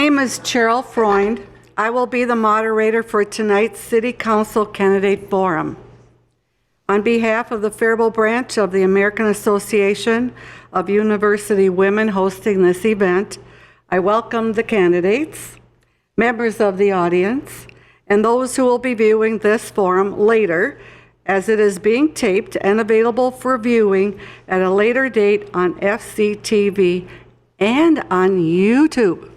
name is Cheryl Freund. I will be the moderator for tonight's City Council Candidate Forum. On behalf of the Faribault branch of the American Association of University Women hosting this event, I welcome the candidates, members of the audience, and those who will be viewing this forum later, as it is being taped and available for viewing at a later date on FCTV and on YouTube.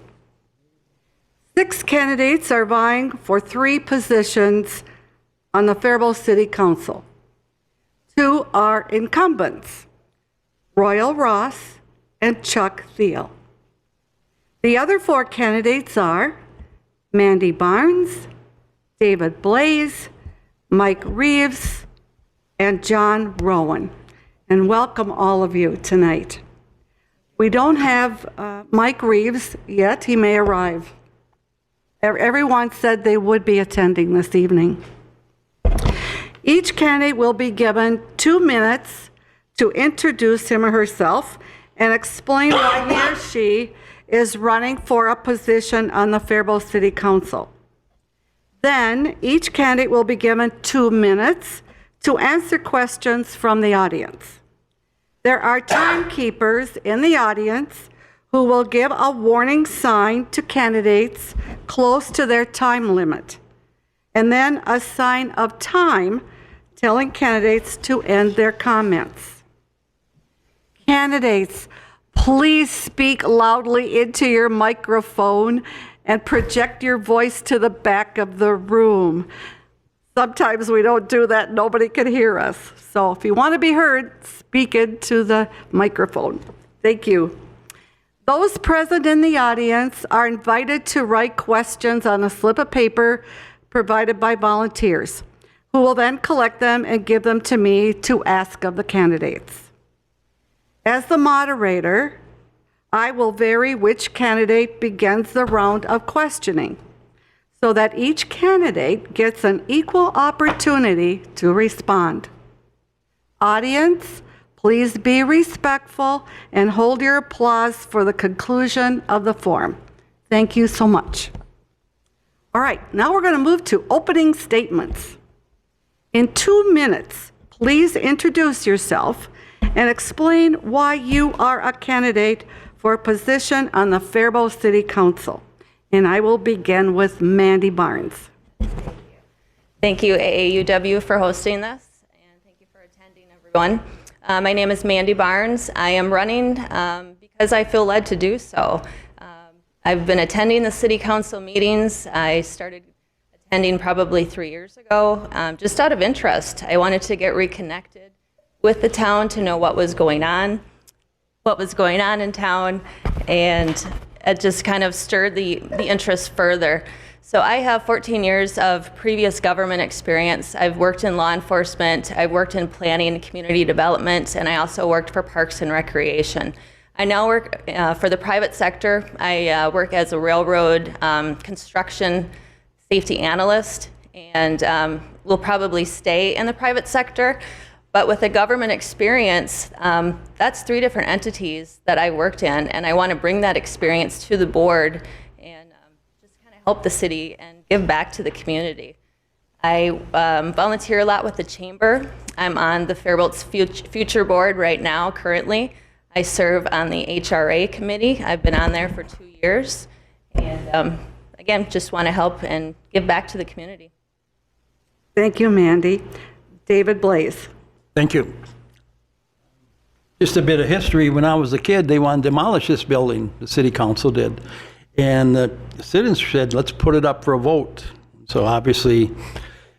6 candidates are vying for 3 positions on the Faribault City Council. 2 are incumbents, Royal Ross and Chuck Thiel. The other 4 candidates are Mandy Barnes, David Blaze, Mike Reeves, and John Rowan. And welcome all of you tonight. We don't have Mike Reeves yet. He may arrive. Everyone said they would be attending this evening. Each candidate will be given 2 minutes to introduce him or herself and explain why he or she is running for a position on the Faribault City Council. Then each candidate will be given 2 minutes to answer questions from the audience. There are timekeepers in the audience who will give a warning sign to candidates close to their time limit, and then a sign of time telling candidates to end their comments. Candidates, please speak loudly into your microphone and project your voice to the back of the room. Sometimes we don't do that, nobody can hear us. So if you want to be heard, speak into the microphone. Thank you. Those present in the audience are invited to write questions on a slip of paper provided by volunteers, who will then collect them and give them to me to ask of the candidates. As the moderator, I will vary which candidate begins the round of questioning so that each candidate gets an equal opportunity to respond. Audience, please be respectful and hold your applause for the conclusion of the forum. Thank you so much. All right, now we're going to move to opening statements. In 2 minutes, please introduce yourself and explain why you are a candidate for a position on the Faribault City Council. And I will begin with Mandy Barnes. Thank you, AAUW, for hosting this, and thank you for attending, everyone. My name is Mandy Barnes. I am running because I feel led to do so. I've been attending the City Council meetings. I started attending probably 3 years ago, just out of interest. I wanted to get reconnected with the town to know what was going on in town, and it just kind of stirred the interest further. So I have 14 years of previous government experience. I've worked in law enforcement, I've worked in planning and community development, and I also worked for Parks and Recreation. I now work for the private sector. I work as a railroad construction safety analyst, and will probably stay in the private sector. But with a government experience, that's 3 different entities that I worked in, and I want to bring that experience to the board and just kind of help the city and give back to the community. I volunteer a lot with the chamber. I'm on the Faribault's Future Board right now, currently. I serve on the HRA committee. I've been on there for 2 years, and again, just want to help and give back to the community. Thank you, Mandy. David Blaze. Thank you. Just a bit of history. When I was a kid, they wanted to demolish this building. The city council did. And the citizens said, let's put it up for a vote. So obviously,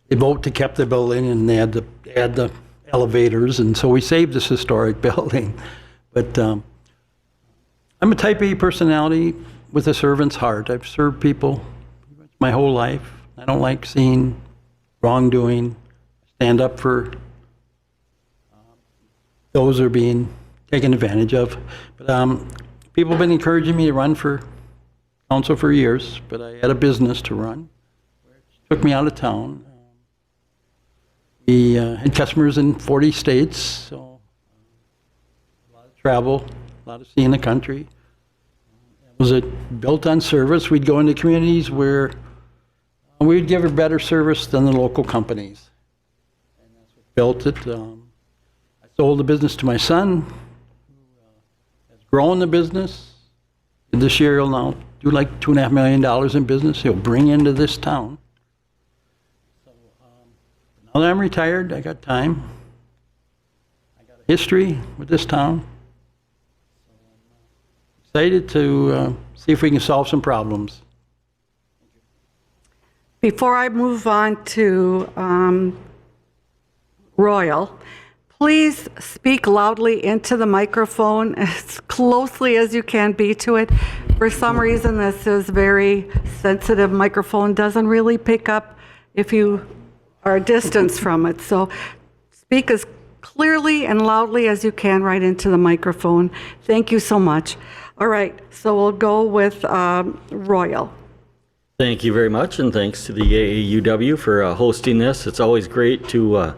they vote to keep the building, and they had to add the elevators. And so we saved this historic building. But I'm a type A personality with a servant's heart. I've served people my whole life. I don't like seeing wrongdoing. Stand up for those are being taken advantage of. But people have been encouraging me to run for council for years, but I had a business to run, which took me out of town. We had customers in 40 states, so a lot of travel, a lot of seeing the country. Was it built on service? We'd go into communities where we'd give a better service than the local companies. And that's what built it. I sold the business to my son, who has grown the business. And this year he'll now do like $2.5 million in business he'll bring into this town. So now that I'm retired, I got time. I got a history with this town. So I'm excited to see if we can solve some problems. Before I move on to Royal, please speak loudly into the microphone as closely as you can be to it. For some reason, this is very sensitive microphone, doesn't really pick up if you are distance from it. So speak as clearly and loudly as you can right into the microphone. Thank you so much. All right, so we'll go with Royal. Thank you very much, and thanks to the AAUW for hosting this. It's always great to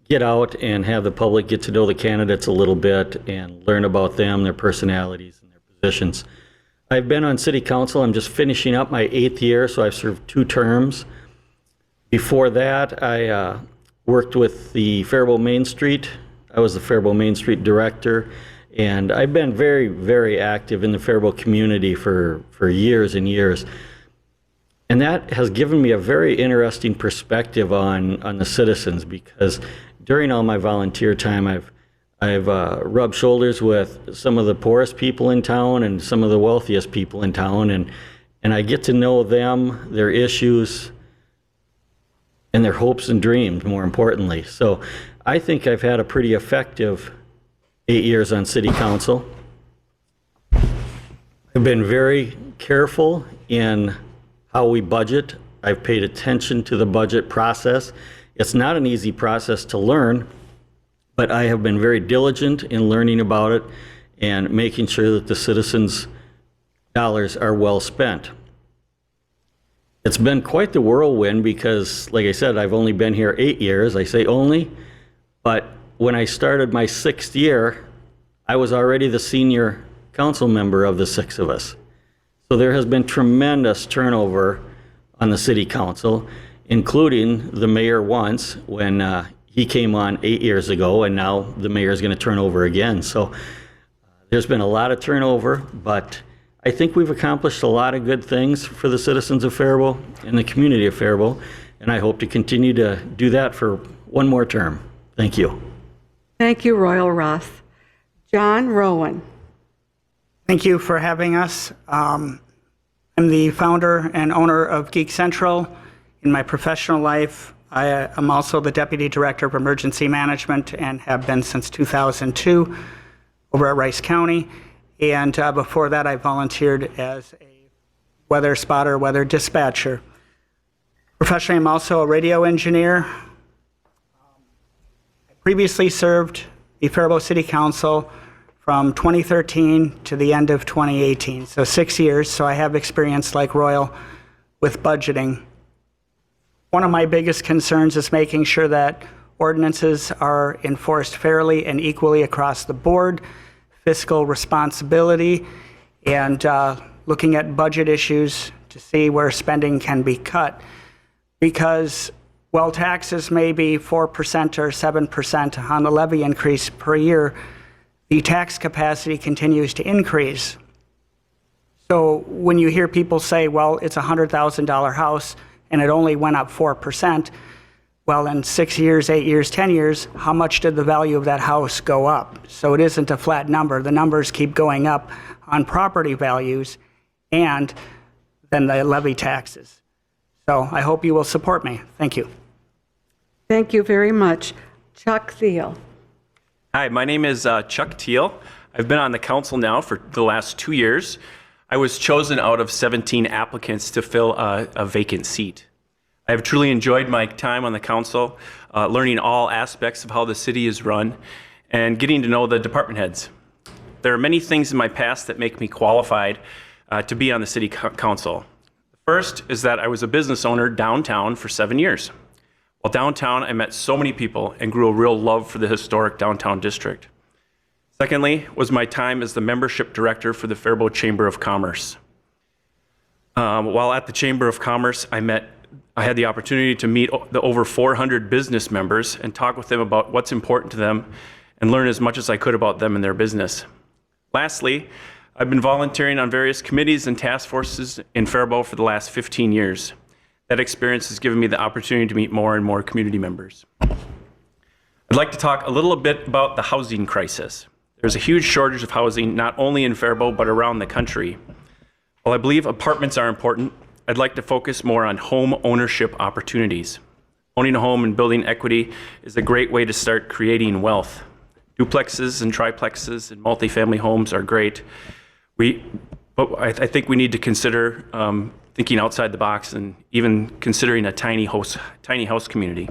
get out and have the public get to know the candidates a little bit and learn about them, their personalities, and their positions. I've been on City Council. I'm just finishing up my 8th year, so I've served 2 terms. Before that, I worked with the Faribault Main Street. I was the Faribault Main Street Director, and I've been very, very active in the Faribault community for years and years. And that has given me a very interesting perspective on the citizens, because during all my volunteer time, I've rubbed shoulders with some of the poorest people in town and some of the wealthiest people in town, and I get to know them, their issues, and their hopes and dreams, more importantly. So I think I've had a pretty effective 8 years on City Council. I've been very careful in how we budget. I've paid attention to the budget process. It's not an easy process to learn, but I have been very diligent in learning about it and making sure that the citizens' dollars are well spent. It's been quite the whirlwind because, like I said, I've only been here 8 years. I say only, but when I started my 6th year, I was already the senior council member of the 6 of us. So there has been tremendous turnover on the City Council, including the mayor once when he came on 8 years ago, and now the mayor is going to turn over again. So there's been a lot of turnover, but I think we've accomplished a lot of good things for the citizens of Faribault and the community of Faribault, and I hope to continue to do that for one more term. Thank you. Thank you, Royal Ross. John Rowan. Thank you for having us. I'm the founder and owner of Geek Central. In my professional life, I am also the Deputy Director of Emergency Management and have been since 2002 over at Rice County. And before that, I volunteered as a weather spotter, weather dispatcher. Professionally, I'm also a radio engineer. I previously served the Faribault City Council from 2013 to the end of 2018, so 6 years. So I have experience like Royal with budgeting. One of my biggest concerns is making sure that ordinances are enforced fairly and equally across the board, fiscal responsibility, and looking at budget issues to see where spending can be cut. Because while taxes may be 4% or 7% on the levy increase per year, the tax capacity continues to increase. So when you hear people say, well, it's a $100,000 house and it only went up 4%, well, in 6 years, 8 years, 10 years, how much did the value of that house go up? So it isn't a flat number. The numbers keep going up on property values and then the levy taxes. So I hope you will support me. Thank you. Thank you very much. Chuck Thiel. Hi, my name is Chuck Thiel. I've been on the council now for the last 2 years. I was chosen out of 17 applicants to fill a vacant seat. I have truly enjoyed my time on the council, learning all aspects of how the city is run and getting to know the department heads. There are many things in my past that make me qualified to be on the city council. The first is that I was a business owner downtown for 7 years. While downtown, I met so many people and grew a real love for the historic downtown district. Secondly, was my time as the membership director for the Faribault Chamber of Commerce. While at the Chamber of Commerce, I had the opportunity to meet the over 400 business members and talk with them about what's important to them and learn as much as I could about them and their business. Lastly, I've been volunteering on various committees and task forces in Faribault for the last 15 years. That experience has given me the opportunity to meet more and more community members. I'd like to talk a little bit about the housing crisis. There's a huge shortage of housing, not only in Faribault, but around the country. While I believe apartments are important, I'd like to focus more on home ownership opportunities. Owning a home and building equity is a great way to start creating wealth. Duplexes and triplexes and multifamily homes are great. But I think we need to consider thinking outside the box and even considering a tiny house community.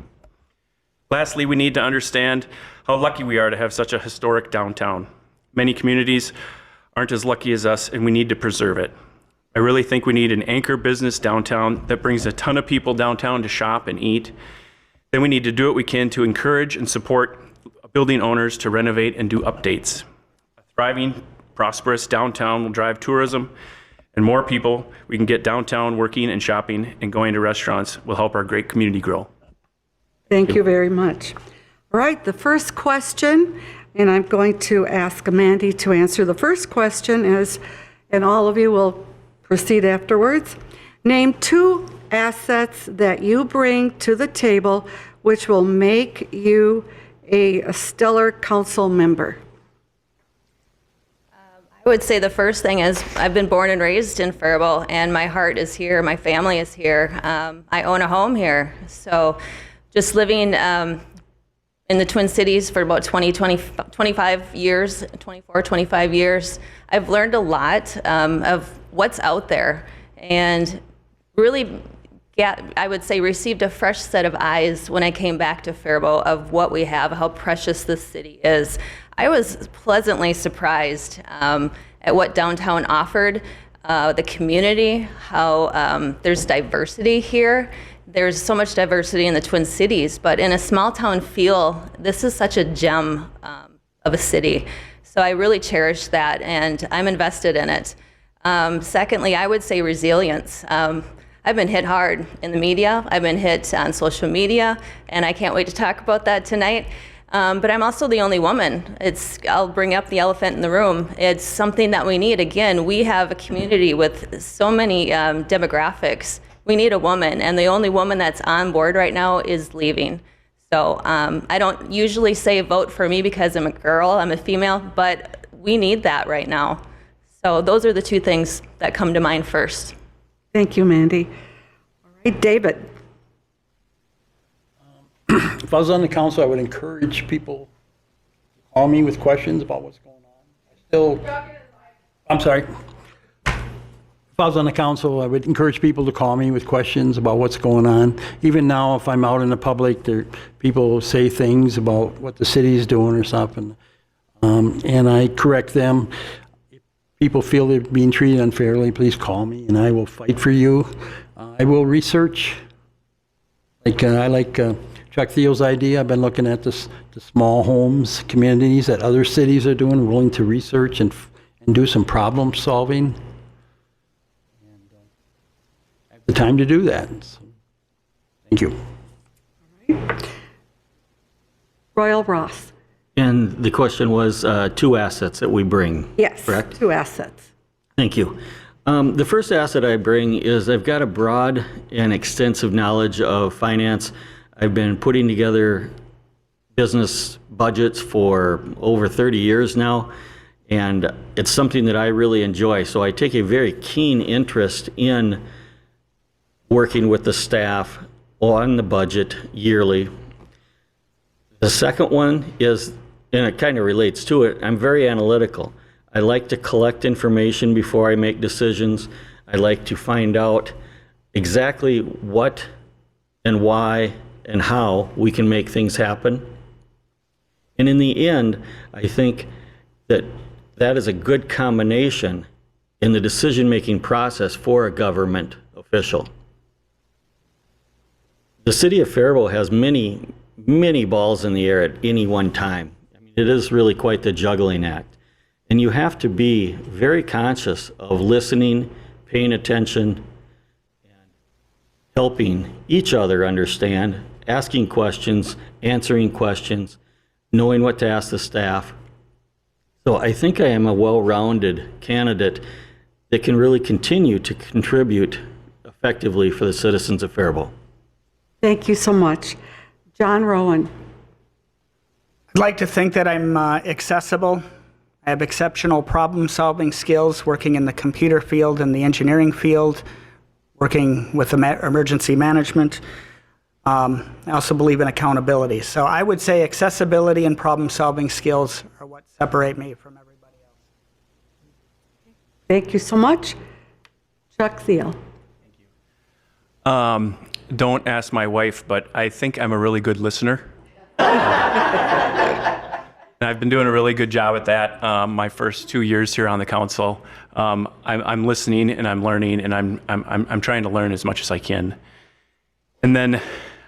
Lastly, we need to understand how lucky we are to have such a historic downtown. Many communities aren't as lucky as us, and we need to preserve it. I really think we need an anchor business downtown that brings a ton of people downtown to shop and eat. Then we need to do what we can to encourage and support building owners to renovate and do updates. A thriving, prosperous downtown will drive tourism, and more people we can get downtown working and shopping and going to restaurants will help our great community grow. Thank you very much. All right, the first question, and I'm going to ask Mandy to answer the first question, and all of you will proceed afterwards. Name 2 assets that you bring to the table which will make you a stellar council member. I would say the first thing is I've been born and raised in Faribault, and my heart is here, my family is here. I own a home here. So just living in the Twin Cities for about 25 years, 24, 25 years, I've learned a lot of what's out there, and really, I would say, received a fresh set of eyes when I came back to Faribault of what we have, how precious this city is. I was pleasantly surprised at what downtown offered, the community, how there's diversity here. There's so much diversity in the Twin Cities, but in a small town feel, this is such a gem of a city. So I really cherish that, and I'm invested in it. Secondly, I would say resilience. I've been hit hard in the media. I've been hit on social media, and I can't wait to talk about that tonight. But I'm also the only woman. I'll bring up the elephant in the room. It's something that we need. Again, we have a community with so many demographics. We need a woman, and the only woman that's on board right now is leaving. So I don't usually say vote for me because I'm a girl, I'm a female, but we need that right now. So those are the 2 things that come to mind first. Thank you, Mandy. All right, David. If I was on the council, I would encourage people to call me with questions about what's going on. I'm sorry. If I was on the council, I would encourage people to call me with questions about what's going on. Even now, if I'm out in the public, people say things about what the city is doing or something, and I correct them. If people feel they're being treated unfairly, please call me, and I will fight for you. I will research. I like Chuck Thiel's idea. I've been looking at the small homes, communities that other cities are doing, willing to research and do some problem solving. The time to do that. So, thank you. Royal Ross. And the question was 2 assets that we bring, Yes, correct? 2 assets. Thank you. The first asset I bring is I've got a broad and extensive knowledge of finance. I've been putting together business budgets for over 30 years now, and it's something that I really enjoy. So I take a very keen interest in working with the staff on the budget yearly. The second one is, and it kind of relates to it, I'm very analytical. I like to collect information before I make decisions. I like to find out exactly what and why and how we can make things happen. And in the end, I think that that is a good combination in the decision-making process for a government official. The city of Faribault has many balls in the air at any one time. I mean, It is really quite the juggling act. And you have to be very conscious of listening, paying attention, and helping each other understand, asking questions, answering questions, knowing what to ask the staff. So I think I am a well-rounded candidate that can really continue to contribute effectively for the citizens of Faribault. Thank you so much. John Rowan. I'd like to think that I'm accessible. I have exceptional problem-solving skills working in the computer field and the engineering field, working with emergency management. I also believe in accountability. So I would say accessibility and problem-solving skills are what separate me from everybody else. Thank you so much. Chuck Thiel. Don't ask my wife, but I think I'm a really good listener. And I've been doing a really good job at that my first 2 years here on the council. I'm listening and I'm learning, and I'm trying to learn as much as I can. And then,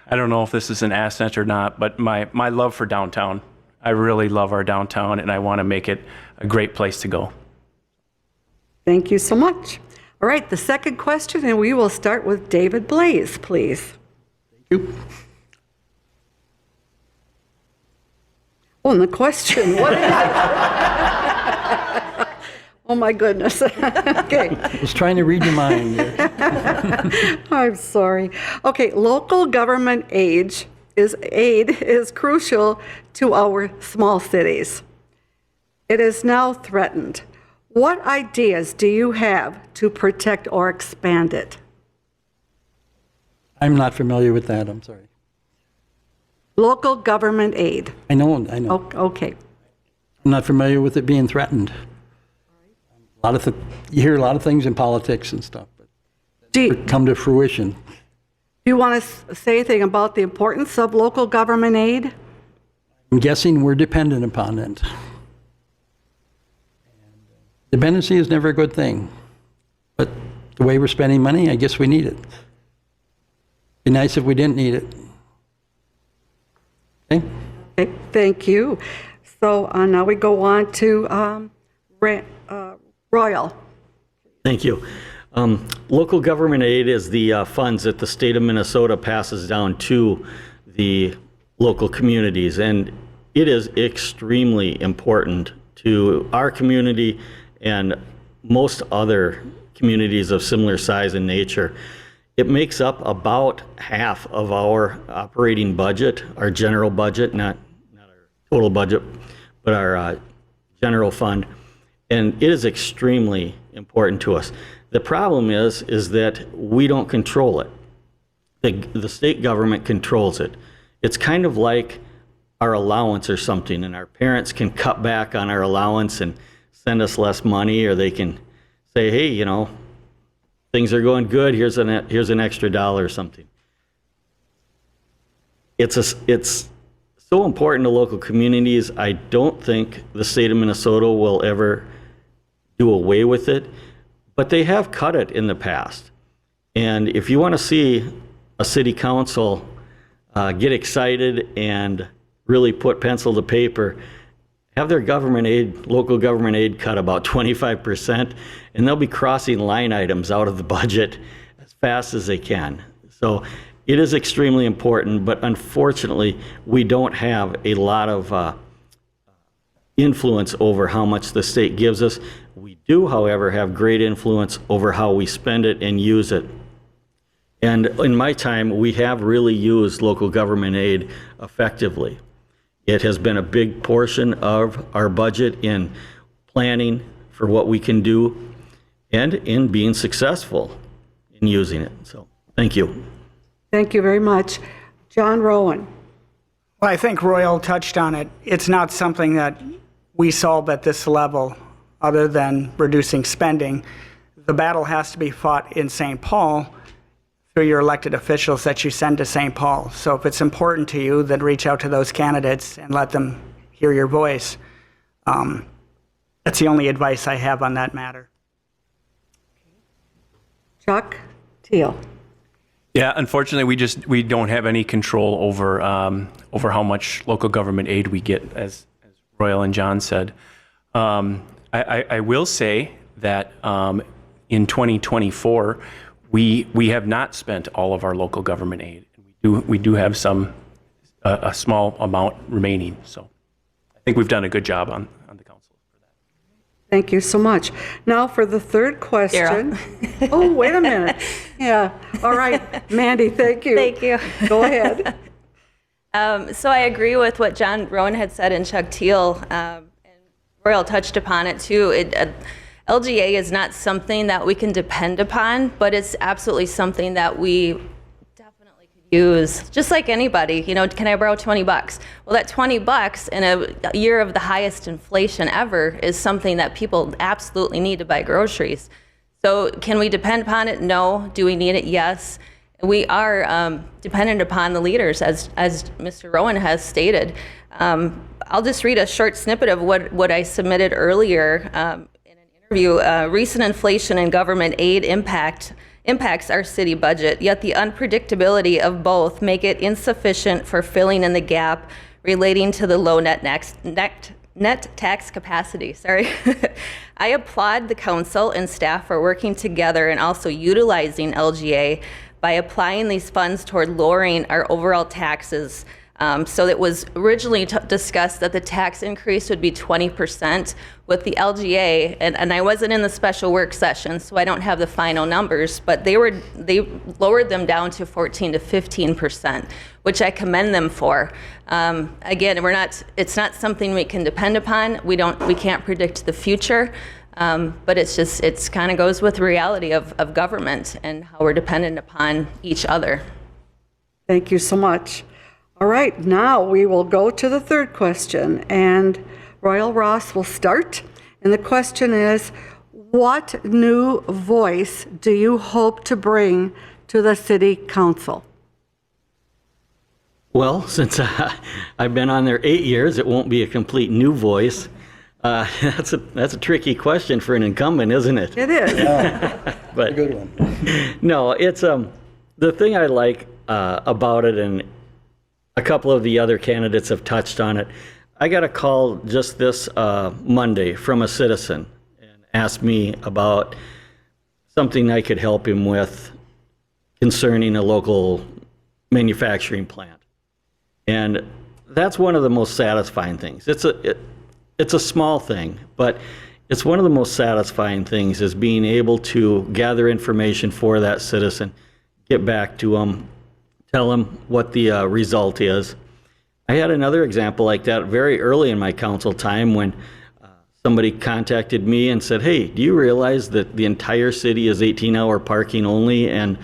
I don't know if this is an asset or not, but my love for downtown. I really love our downtown, and I want to make it a great place to go. Thank you so much. All right, the second question, and we will start with David Blaze, please. Thank you. Oh, and the question, what is it? Oh, my goodness. Okay. I was trying to read your mind there. I'm sorry. Okay, local government aid is crucial to our small cities. It is now threatened. What ideas do you have to protect or expand it? I'm not familiar with that, I'm sorry. Local government aid. I know. Okay. I'm not familiar with it being threatened. You hear a lot of things in politics and stuff, but come to fruition. Do you want to say anything about the importance of local government aid? I'm guessing we're dependent upon it. Dependency is never a good thing, but the way we're spending money, I guess we need it. Be nice if we didn't need it. Okay? Okay, thank you. So now we go on to Royal. Thank you. Local government aid is the funds that the state of Minnesota passes down to the local communities, and it is extremely important to our community and most other communities of similar size and nature. It makes up about half of our operating budget, our general budget, not our total budget, but our general fund. And it is extremely important to us. The problem is that we don't control it. The state government controls it. It's kind of like our allowance or something, and our parents can cut back on our allowance and send us less money, or they can say, hey, you know, things are going good, here's an extra dollar or something. It's so important to local communities. I don't think the state of Minnesota will ever do away with it, but they have cut it in the past. And if you want to see a city council get excited and really put pencil to paper, have their government aid, local government aid cut about 25%, and they'll be crossing line items out of the budget as fast as they can. So it is extremely important, but unfortunately, we don't have a lot of influence over how much the state gives us. We do, however, have great influence over how we spend it and use it. And in my time, we have really used local government aid effectively. It has been a big portion of our budget in planning for what we can do and in being successful in using it. So, thank you. Thank you very much. John Rowan. Well, I think Royal touched on it. It's not something that we solve at this level other than reducing spending. The battle has to be fought in St. Paul through your elected officials that you send to St. Paul. So if it's important to you, then reach out to those candidates and let them hear your voice. That's the only advice I have on that matter. Chuck Thiel. Yeah, unfortunately, we don't have any control over how much local government aid we get. As Royal and John said. I will say that in 2024, we have not spent all of our local government aid. We do have a small amount remaining. So I think we've done a good job on the council for that. Thank you so much. Now for the third question. Oh, wait a minute. Yeah. All right, Mandy, thank you. Thank you. Go ahead. So I agree with what John Rowan had said and Chuck Teal, and Royal touched upon it too. LGA is not something that we can depend upon, but it's absolutely something that we definitely could use, just like anybody. You know, can I borrow $20? Well, that $20 in a year of the highest inflation ever is something that people absolutely need to buy groceries. So can we depend upon it? No. Do we need it? Yes. We are dependent upon the leaders, as Mr. Rowan has stated. I'll just read a short snippet of what I submitted earlier in an interview. Recent inflation and government aid impacts our city budget, yet the unpredictability of both make it insufficient for filling in the gap relating to the low net tax capacity. Sorry. I applaud the council and staff for working together and also utilizing LGA by applying these funds toward lowering our overall taxes. So it was originally discussed that the tax increase would be 20% with the LGA, and I wasn't in the special work session, so I don't have the final numbers, but they lowered them down to 14 to 15%, which I commend them for. Again, it's not something we can depend upon. We can't predict the future. But it's kind of goes with reality of government and how we're dependent upon each other. Thank you so much. All right, now we will go to the third question, and Royal Ross will start. And the question is, what new voice do you hope to bring to the City Council? Well, since I've been on there 8 years, it won't be a complete new voice. That's a tricky question for an incumbent, isn't it? It is. But A good one. no, it's the thing I like about it, and a couple of the other candidates have touched on it. I got a call just this Monday from a citizen and asked me about something I could help him with concerning a local manufacturing plant, and that's one of the most satisfying things. It's a small thing, but it's one of the most satisfying things is being able to gather information for that citizen, get back to them, tell them what the result is. I had another example like that very early in my council time when somebody contacted me and said, hey, do you realize that the entire city is 18-hour parking only? And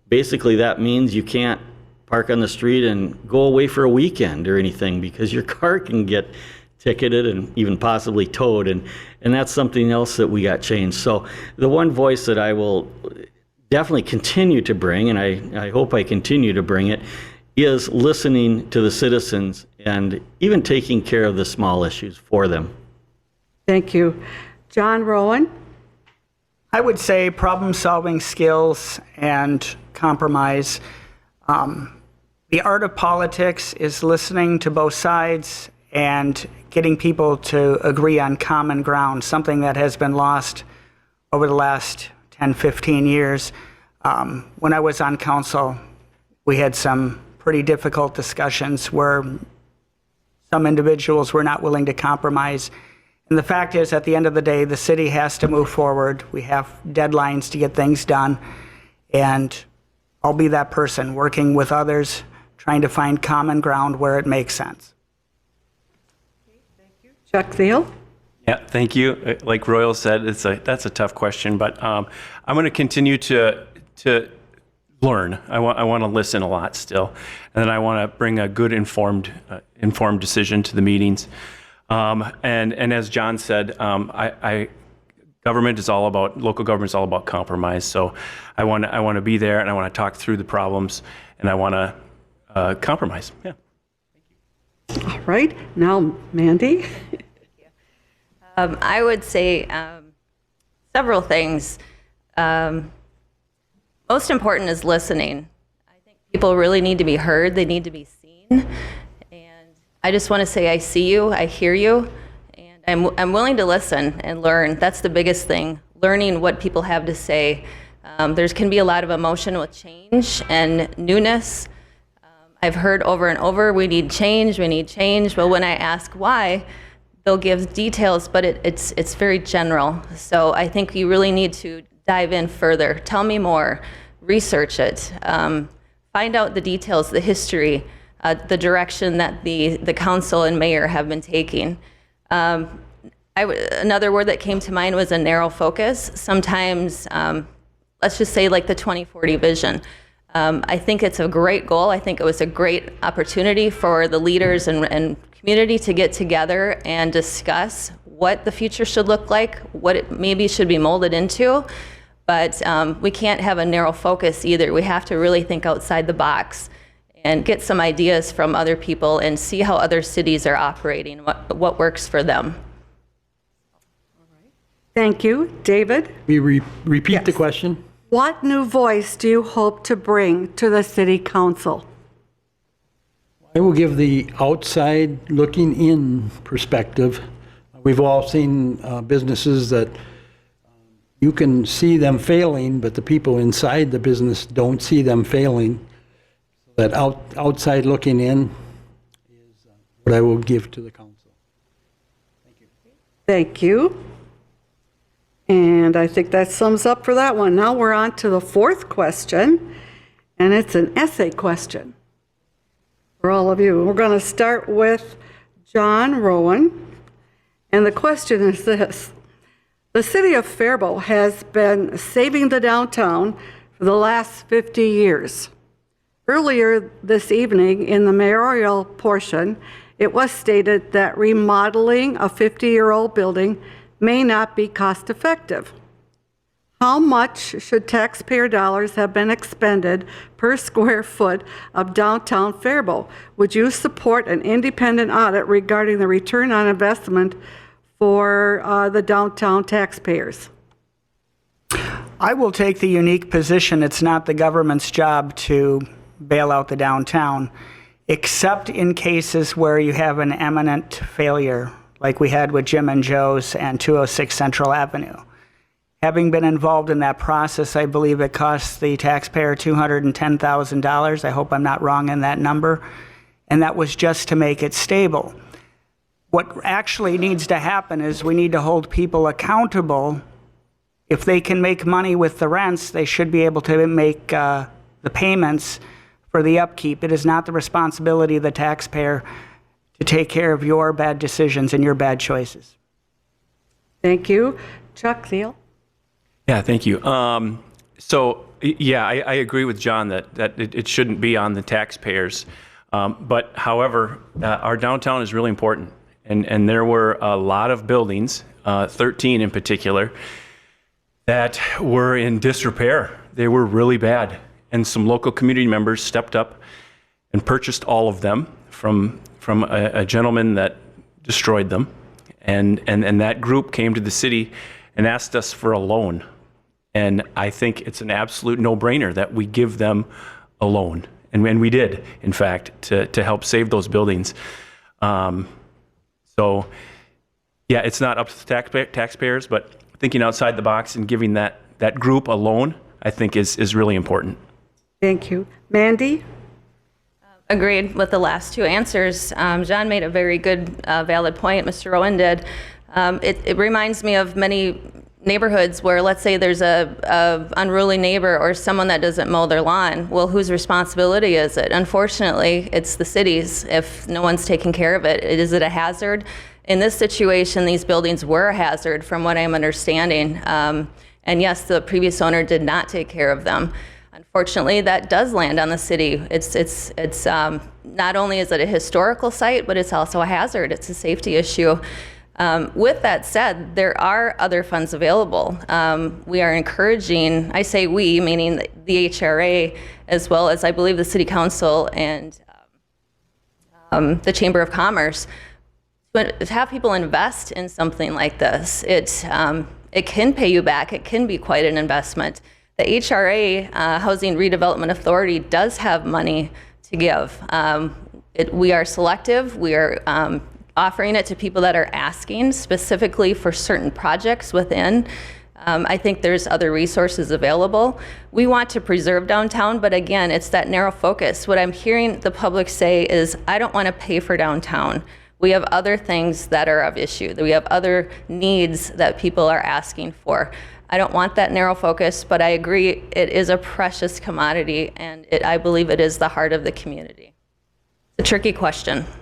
basically that means you can't park on the street and go away for a weekend or anything because your car can get ticketed and even possibly towed, and that's something else that we got changed. So the one voice that I will definitely continue to bring, and I hope I continue to bring it, is listening to the citizens and even taking care of the small issues for them. Thank you. John Rowan? I would say problem-solving skills and compromise. The art of politics is listening to both sides and getting people to agree on common ground, something that has been lost over the last 10, 15 years. When I was on council, we had some pretty difficult discussions where some individuals were not willing to compromise. And the fact is, at the end of the day, the city has to move forward. We have deadlines to get things done. And I'll be that person working with others, trying to find common ground where it makes sense. Chuck Thiel? Yeah, thank you. Like Royal said, that's a tough question, but I'm going to continue to learn. I want to listen a lot still, and then I want to bring a good informed decision to the meetings. And as John said, local government is all about compromise. So I want to be there, and I want to talk through the problems, and I want to compromise. Yeah. All right, now Mandy? I would say several things. Most important is listening. I think people really need to be heard. They need to be seen. And I just want to say I see you, I hear you, and I'm willing to listen and learn. That's the biggest thing, learning what people have to say. There can be a lot of emotion with change and newness. I've heard over and over, we need change, we need change. But when I ask why, they'll give details, but it's very general. So I think you really need to dive in further. Tell me more, research it, find out the details, the history, the direction that the council and mayor have been taking. Another word that came to mind was a narrow focus. Sometimes, let's just say like the 2040 vision. I think it's a great goal. I think it was a great opportunity for the leaders and community to get together and discuss what the future should look like, what it maybe should be molded into. But we can't have a narrow focus either. We have to really think outside the box and get some ideas from other people and see how other cities are operating, what works for them. Thank you. David? We repeat the Yes. question? What new voice do you hope to bring to the city council? I will give the outside looking in perspective. We've all seen businesses that you can see them failing, but the people inside the business don't see them failing. That outside looking in is what I will give to the council. Thank you. And I think that sums up for that one. Now we're on to the fourth question, and it's an essay question for all of you. We're going to start with John Rowan, and the question is this. The city of Faribault has been saving the downtown for the last 50 years. Earlier this evening, in the mayoral portion, it was stated that remodeling a 50-year-old building may not be cost-effective. How much should taxpayer dollars have been expended per square foot of downtown Faribault? Would you support an independent audit regarding the return on investment for the downtown taxpayers? I will take the unique position it's not the government's job to bail out the downtown, except in cases where you have an imminent failure, like we had with Jim and Joe's and 206 Central Avenue. Having been involved in that process, I believe it cost the taxpayer $210,000. I hope I'm not wrong in that number. And that was just to make it stable. What actually needs to happen is we need to hold people accountable. If they can make money with the rents, they should be able to make the payments for the upkeep. It is not the responsibility of the taxpayer to take care of your bad decisions and your bad choices. Thank you. Chuck Thiel? Yeah, thank you. I agree with John that it shouldn't be on the taxpayers. But however, our downtown is really important. And there were a lot of buildings, 13 in particular, that were in disrepair. They were really bad. And some local community members stepped up and purchased all of them from a gentleman that destroyed them. And that group came to the city and asked us for a loan. And I think it's an absolute no-brainer that we give them a loan. And we did, in fact, to help save those buildings. It's not up to the taxpayers, but thinking outside the box and giving that group a loan, I think is really important. Thank you. Mandy? Agreed with the last two answers. John made a very good, valid point. Mr. Rowan did. It reminds me of many neighborhoods where, let's say, there's a unruly neighbor or someone that doesn't mow their lawn. Well, whose responsibility is it? Unfortunately, it's the city's if no one's taking care of it. Is it a hazard? In this situation, these buildings were a hazard, from what I'm understanding. And yes, the previous owner did not take care of them. Unfortunately, that does land on the city. It's not only is it a historical site, but it's also a hazard. It's a safety issue. With that said, there are other funds available. We are encouraging, I say we, meaning the HRA, as well as I believe the City Council and the Chamber of Commerce, to have people invest in something like this. It can pay you back. It can be quite an investment. The HRA, Housing Redevelopment Authority, does have money to give. We are selective. We are offering it to people that are asking specifically for certain projects within. I think there's other resources available. We want to preserve downtown, but again, it's that narrow focus. What I'm hearing the public say is, I don't want to pay for downtown. We have other things that are of issue. We have other needs that people are asking for. I don't want that narrow focus, but I agree it is a precious commodity, and I believe it is the heart of the community. It's a tricky question. Thank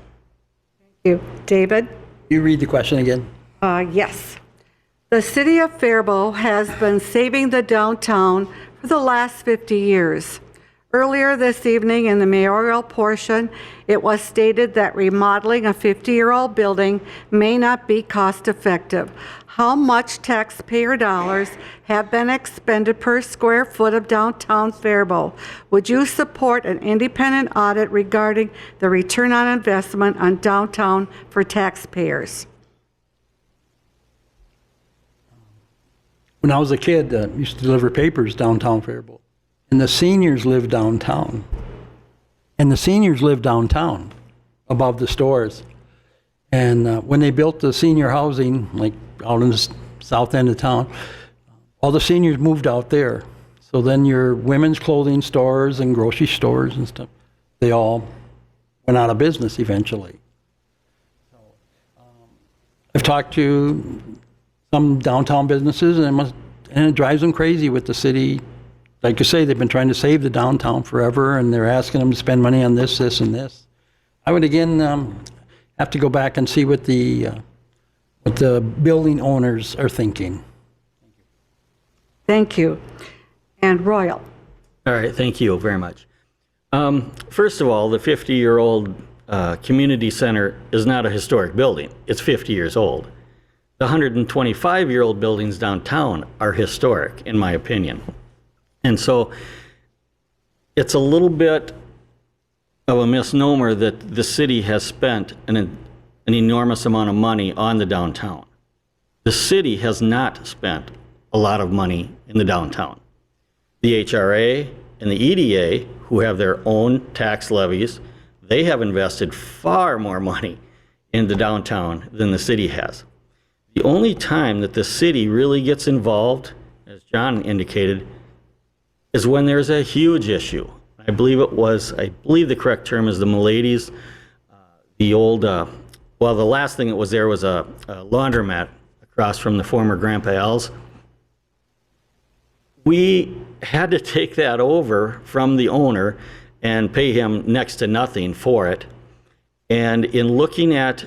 you. David? You read the question again. Yes. The city of Faribault has been saving the downtown for the last 50 years. Earlier this evening in the mayoral portion, it was stated that remodeling a 50-year-old building may not be cost-effective. How much taxpayer dollars have been expended per square foot of downtown Faribault? Would you support an independent audit regarding the return on investment on downtown for taxpayers? When I was a kid, I used to deliver papers downtown Faribault. And the seniors lived downtown. And the seniors lived downtown above the stores. And when they built the senior housing, like out in the south end of town, all the seniors moved out there. So then your women's clothing stores and grocery stores and stuff, they all went out of business eventually. So, I've talked to some downtown businesses, and it drives them crazy with the city. Like you say, they've been trying to save the downtown forever, and they're asking them to spend money on this, this, and this. I would again have to go back and see what the building owners are thinking. Thank you. And Royal. All right, thank you very much. First of all, the 50-year-old community center is not a historic building. It's 50 years old. The 125-year-old buildings downtown are historic, in my opinion. And so it's a little bit of a misnomer that the city has spent an enormous amount of money on the downtown. The city has not spent a lot of money in the downtown. The HRA and the EDA, who have their own tax levies, they have invested far more money in the downtown than the city has. The only time that the city really gets involved, as John indicated, is when there's a huge issue. I believe the correct term is the Miladies. The old, the last thing that was there was a laundromat across from the former Grandpa Al's. We had to take that over from the owner and pay him next to nothing for it. And in looking at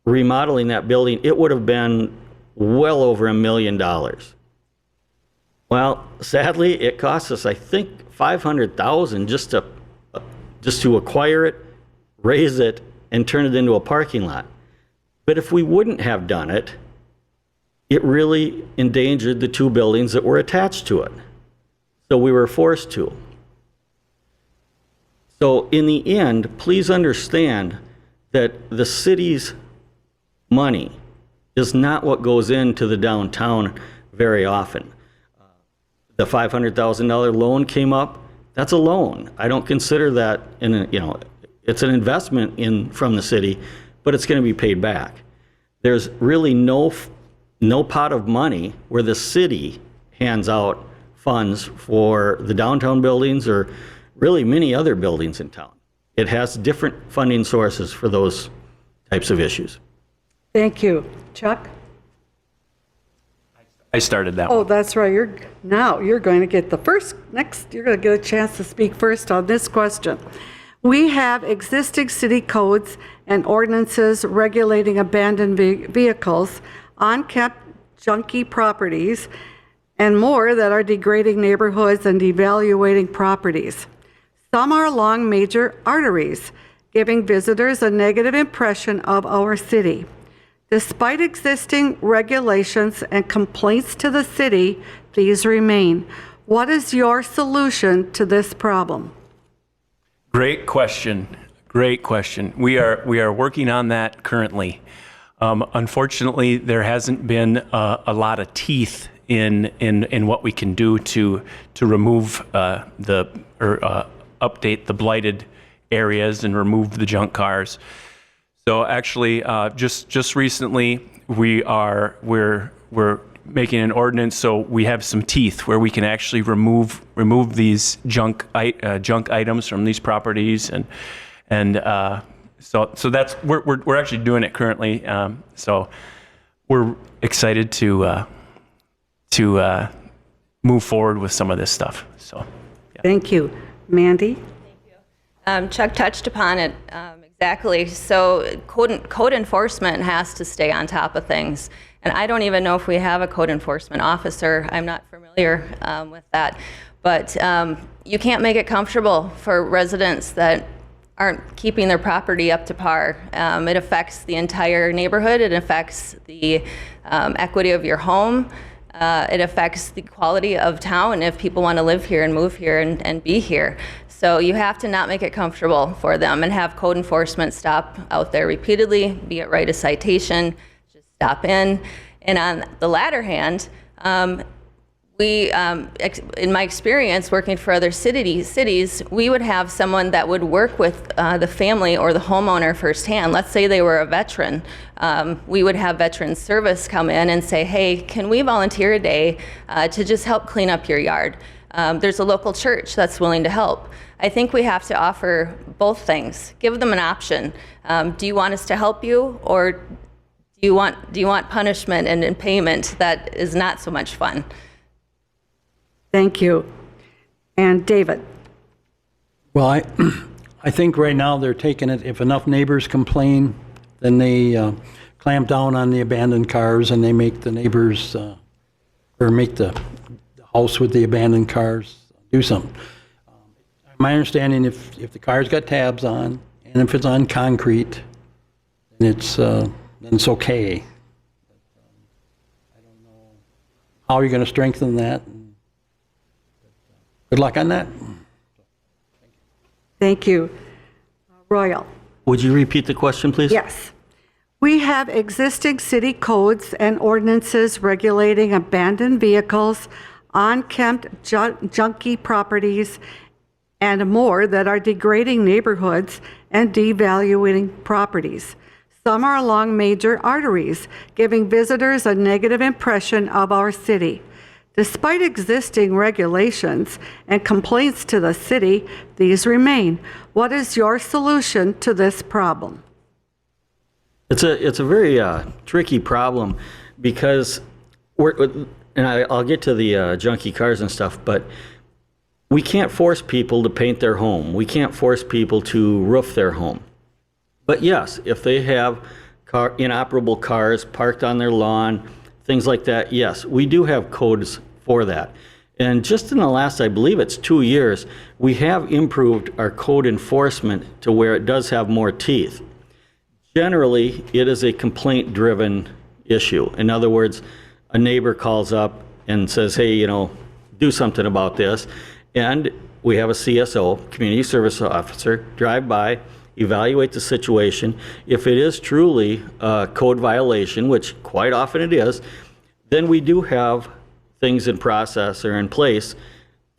remodeling that building, it would have been well over $1 million. Well, sadly, it cost us, I think, $500,000 just to acquire it, raise it, and turn it into a parking lot. But if we wouldn't have done it, it really endangered the two buildings that were attached to it. So we were forced to. So in the end, please understand that the city's money is not what goes into the downtown very often. The $500,000 loan came up. That's a loan. I don't consider that it's an investment from the city, but it's going to be paid back. There's really no pot of money where the city hands out funds for the downtown buildings or really many other buildings in town. It has different funding sources for those types of issues. Thank you. Chuck? I started that one. Oh, that's right. You're going to get you're going to get a chance to speak first on this question. We have existing city codes and ordinances regulating abandoned vehicles, unkept junky properties, and more that are degrading neighborhoods and devaluating properties. Some are along major arteries, giving visitors a negative impression of our city. Despite existing regulations and complaints to the city, these remain. What is your solution to this problem? Great question. Great question. We are working on that currently. Unfortunately, there hasn't been a lot of teeth in what we can do to remove update the blighted areas and remove the junk cars. So actually, just recently, we're making an ordinance so we have some teeth where we can actually remove these junk items from these properties, and so that's we're actually doing it currently. So we're excited to move forward with some of this stuff. So yeah. Thank you. Mandy? Chuck touched upon it exactly. So code enforcement has to stay on top of things. And I don't even know if we have a code enforcement officer. I'm not familiar with that. But you can't make it comfortable for residents that aren't keeping their property up to par. It affects the entire neighborhood. It affects the equity of your home. It affects the quality of town if people want to live here and move here and be here. So you have to not make it comfortable for them and have code enforcement stop out there repeatedly, be it write a citation, just stop in. And on the latter hand, we, in my experience working for other cities, we would have someone that would work with the family or the homeowner firsthand. Let's say they were a veteran. We would have veteran service come in and say, hey, can we volunteer a day to just help clean up your yard? There's a local church that's willing to help. I think we have to offer both things. Give them an option. Do you want us to help you, or do you want punishment and payment that is not so much fun? Thank you. And David? Well, I think right now they're taking it, if enough neighbors complain, then they clamp down on the abandoned cars and they make the neighbors, or make the house with the abandoned cars do something. My understanding, if the car's got tabs on, and if it's on concrete, then it's okay. I don't know how you're going to strengthen that. Good luck on that. Thank you. Royal? Would you repeat the question, please? Yes. We have existing city codes and ordinances regulating abandoned vehicles, unkempt junky properties, and more that are degrading neighborhoods and devaluing properties. Some are along major arteries, giving visitors a negative impression of our city. Despite existing regulations and complaints to the city, these remain. What is your solution to this problem? It's a very tricky problem because I'll get to the junky cars and stuff, but we can't force people to paint their home. We can't force people to roof their home. But yes, if they have inoperable cars parked on their lawn, things like that, yes, we do have codes for that. And just in the last, I believe it's 2 years, we have improved our code enforcement to where it does have more teeth. Generally, it is a complaint-driven issue. In other words, a neighbor calls up and says, hey, do something about this. And we have a CSO, community service officer, drive by, evaluate the situation. If it is truly a code violation, which quite often it is, then we do have things in process or in place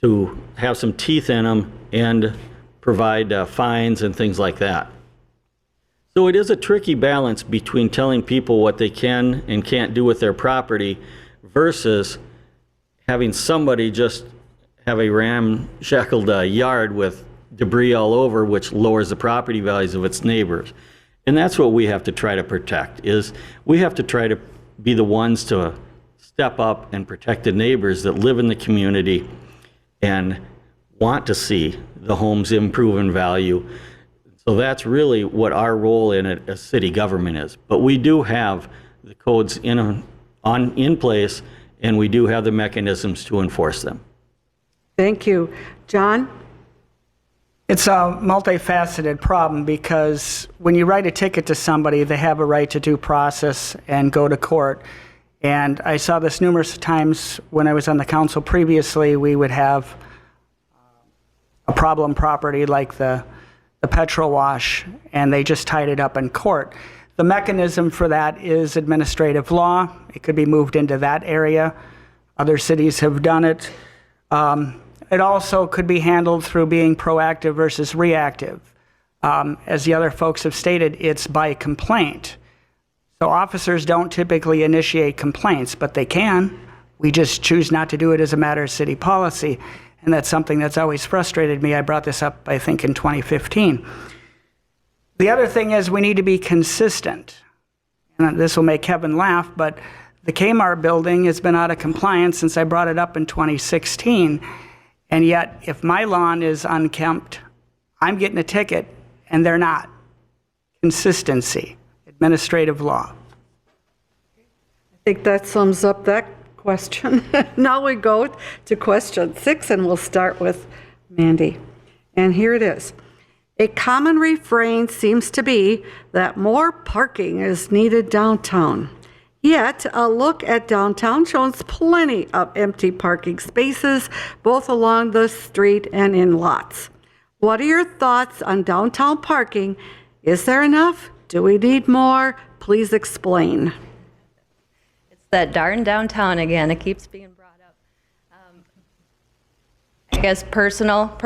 to have some teeth in them and provide fines and things like that. So it is a tricky balance between telling people what they can and can't do with their property versus having somebody just have a ramshackled yard with debris all over, which lowers the property values of its neighbors. And that's what we have to try to protect, is we have to try to be the ones to step up and protect the neighbors that live in the community and want to see the homes improve in value. So that's really what our role in it as city government is. But we do have the codes in place, and we do have the mechanisms to enforce them. Thank you. John? It's a multifaceted problem because when you write a ticket to somebody, they have a right to due process and go to court. And I saw this numerous times when I was on the council previously. We would have a problem property like the petrol wash, and they just tied it up in court. The mechanism for that is administrative law. It could be moved into that area. Other cities have done it. It also could be handled through being proactive versus reactive. As the other folks have stated, it's by complaint. So officers don't typically initiate complaints, but they can. We just choose not to do it as a matter of city policy, and that's something that's always frustrated me. I brought this up, I think, in 2015. The other thing is we need to be consistent. And this will make Kevin laugh, but the Kmart building has been out of compliance since I brought it up in 2016, and yet if my lawn is unkempt, I'm getting a ticket, and they're not. Consistency, administrative law. I think that sums up that question. Now we go to question 6, and we'll start with Mandy. And here it is. A common refrain seems to be that more parking is needed downtown. Yet, a look at downtown shows plenty of empty parking spaces, both along the street and in lots. What are your thoughts on downtown parking? Is there enough? Do we need more? Please explain. It's that darn downtown again. It keeps being brought up. I guess personal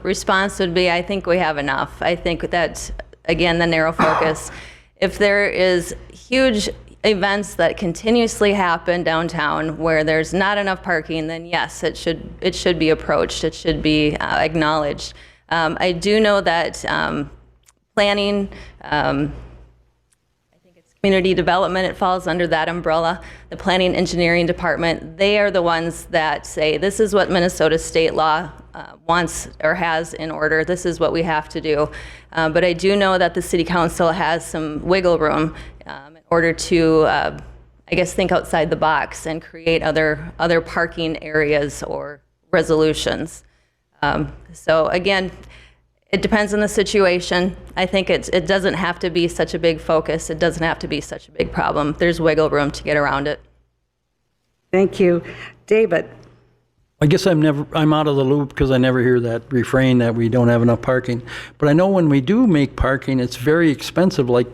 response would be, I think we have enough. I think that's, again, the narrow focus. If there is huge events that continuously happen downtown where there's not enough parking, then yes, it should be approached. It should be acknowledged. I do know that planning, I think it's community development, it falls under that umbrella. The planning engineering department, they are the ones that say, this is what Minnesota state law wants or has in order. This is what we have to do. But I do know that the city council has some wiggle room in order to, I guess, think outside the box and create other parking areas or resolutions. So again, it depends on the situation. I think it doesn't have to be such a big focus. It doesn't have to be such a big problem. There's wiggle room to get around it. Thank you. David? I guess I'm out of the loop because I never hear that refrain that we don't have enough parking. But I know when we do make parking, it's very expensive, like,